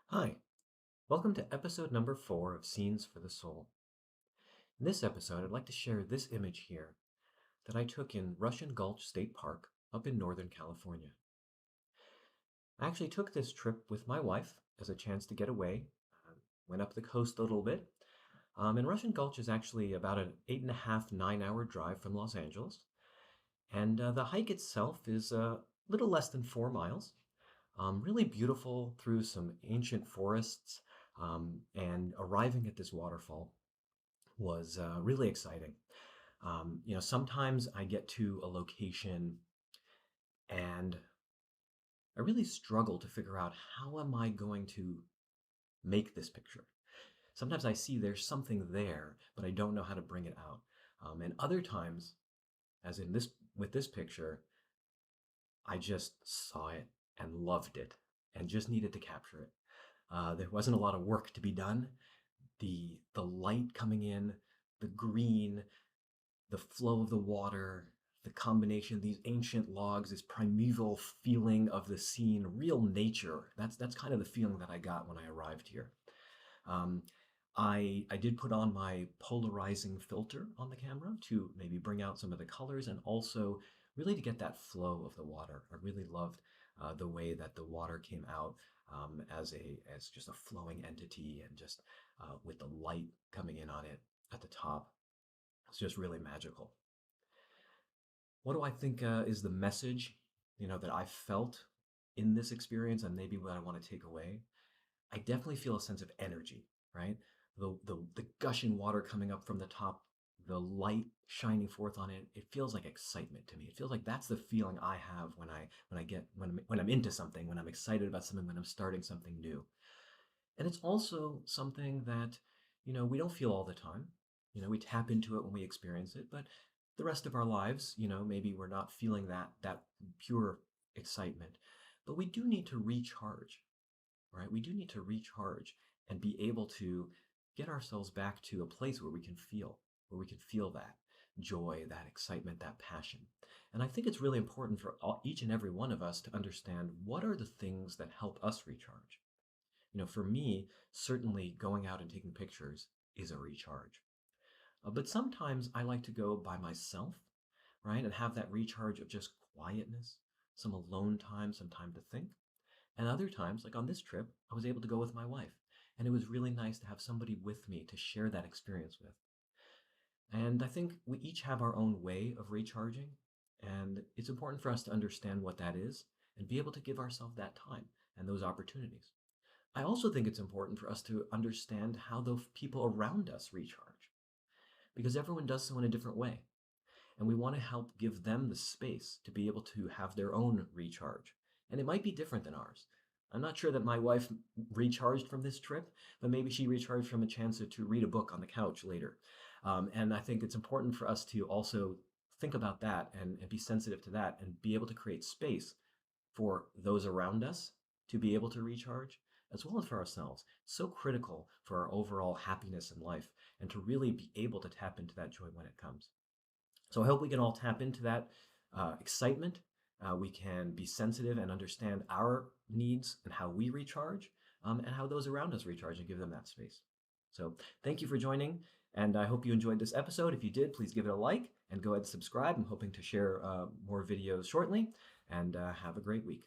Hi, welcome to episode number 4 of Scenes for the Soul. In this episode, I'd like to share this image here that I took in Russian Gulch State Park up in Northern California. I actually took this trip with my wife as a chance to get away, went up the coast a little bit. And Russian Gulch is actually about an 8.5, 9 hour drive from Los Angeles. And the hike itself is a little less than 4 miles. Really beautiful through some ancient forests, and arriving at this waterfall was really exciting. Sometimes I get to a location and I really struggle to figure out how am I going to make this picture. Sometimes I see there's something there, but I don't know how to bring it out. And other times, as in this with this picture, I just saw it and loved it and just needed to capture it. There wasn't a lot of work to be done. The light coming in, the green, the flow of the water, the combination of these ancient logs, this primeval feeling of the scene, real nature. That's kind of the feeling that I got when I arrived here. Um, I did put on my polarizing filter on the camera to maybe bring out some of the colors and also really to get that flow of the water. I really loved the way that the water came out as just a flowing entity and just with the light coming in on it at the top. It's just really magical. What do I think is the message, that I felt in this experience and maybe what I want to take away? I definitely feel a sense of energy, right? The gushing water coming up from the top, the light shining forth on it. It feels like excitement to me. It feels like that's the feeling I have when I'm into something, when I'm excited about something, when I'm starting something new. And it's also something that, we don't feel all the time. We tap into it when we experience it, but the rest of our lives, maybe we're not feeling that pure excitement. But we do need to recharge, right? We do need to recharge and be able to get ourselves back to a place where we can feel that joy, that excitement, that passion. And I think it's really important for each and every one of us to understand what are the things that help us recharge. For me, certainly going out and taking pictures is a recharge. But sometimes I like to go by myself, right, and have that recharge of just quietness, some alone time, some time to think. And other times, like on this trip, I was able to go with my wife. And it was really nice to have somebody with me to share that experience with. And I think we each have our own way of recharging. And it's important for us to understand what that is and be able to give ourselves that time and those opportunities. I also think it's important for us to understand how the people around us recharge because everyone does so in a different way. And we want to help give them the space to be able to have their own recharge. And it might be different than ours. I'm not sure that my wife recharged from this trip, but maybe she recharged from a chance to read a book on the couch later. And I think it's important for us to also think about that and be sensitive to that and be able to create space for those around us to be able to recharge, as well as for ourselves. It's so critical for our overall happiness in life and to really be able to tap into that joy when it comes. So I hope we can all tap into that excitement. We can be sensitive and understand our needs and how we recharge, and how those around us recharge and give them that space. So thank you for joining, and I hope you enjoyed this episode. If you did, please give it a like and go ahead and subscribe. I'm hoping to share more videos shortly, and have a great week.